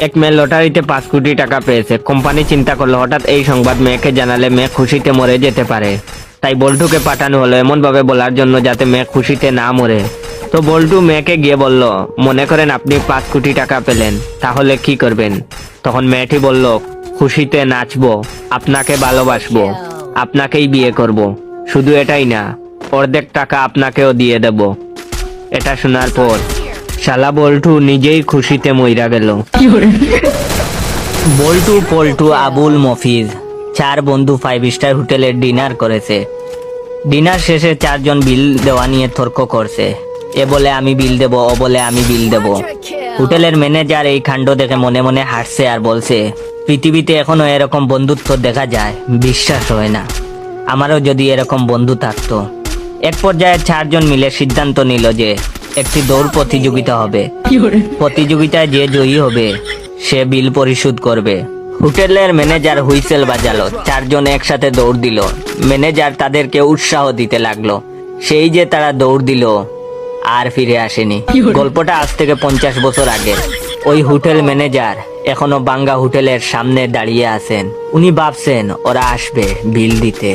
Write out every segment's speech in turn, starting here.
এক মেয়ে লটারিতে 5 কোটি টাকা পেয়েছে। কোম্পানি চিন্তা করলো হঠাৎ এই সংবাদ মেয়েকে জানালে মেয়ে খুশিতে মরে যেতে পারে। তাই বল্টুকে পাঠানো হলো এমন ভাবে বলার জন্য যাতে মেয়ে খুশিতে না মরে। তো বল্টু মেয়েকে গিয়ে বলল, মনে করেন আপনি 5 কোটি টাকা পেলেন, তাহলে কি করবেন? তখন মেয়েটি বলল, খুশিতে নাচবো, আপনাকে ভালোবাসবো, আপনাকেই বিয়ে করব। শুধু এটাই না, অর্ধেক টাকা আপনাকেও দিয়ে দেব। এটা শোনার পর শালা বল্টু নিজেই খুশিতে মইরা গেল। বল্টু, পল্টু, আবুল, মফিজ 4 বন্ধু 5 স্টার হোটেলে ডিনার করেছে। ডিনার শেষে 4 জন বিল দেওয়া নিয়ে তর্ক করছে। এ বলে আমি বিল দেব, ও বলে আমি বিল দেব। হোটেলের ম্যানেজার এই কাণ্ড দেখে মনে মনে হাসছে আর বলছে, পৃথিবীতে এখনো এরকম বন্ধুত্ব দেখা যায়, বিশ্বাস হয় না। আমারও যদি এরকম বন্ধু থাকতো। এক পর্যায়ে 4 জন মিলে সিদ্ধান্ত নিল যে একটি দৌড় প্রতিযোগিতা হবে। প্রতিযোগিতায় যে জয়ী হবে সে বিল পরিশোধ করবে। হোটেলের ম্যানেজার হুইসেল বাজালো। 4 জন একসাথে দৌড় দিল। ম্যানেজার তাদেরকে উৎসাহ দিতে লাগলো। সেই যে তারা দৌড় দিল আর ফিরে আসেনি। গল্পটা আজ থেকে 50 বছর আগে। ওই হোটেল ম্যানেজার এখনো বাঙ্গা হোটেলের সামনে দাঁড়িয়ে আছেন। উনি ভাবছেন ওরা আসবে বিল দিতে।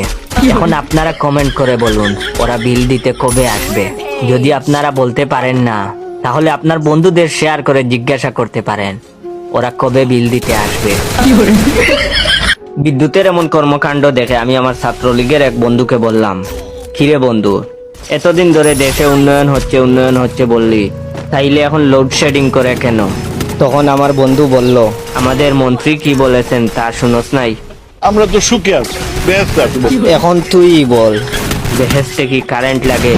এখন আপনারা কমেন্ট করে বলুন ওরা বিল দিতে কবে আসবে। যদি আপনারা বলতে পারেন না, তাহলে আপনার বন্ধুদের শেয়ার করে জিজ্ঞাসা করতে পারেন ওরা কবে বিল দিতে আসবে। বিদ্যুতের এমন কর্মকাণ্ড দেখে আমি আমার ছাত্রলীগের এক বন্ধুকে বললাম, কিরে বন্ধু, এতদিন ধরে দেশে উন্নয়ন হচ্ছে বললি, তাইলে এখন লোডশেডিং করে কেন? তখন আমার বন্ধু বলল, আমাদের মন্ত্রী কি বলেছেন তা শুনোস নাই? আমরা তো সুখে আছি, ব্যস্ত আছি। এখন তুই বল, বেহেশতে কি কারেন্ট লাগে?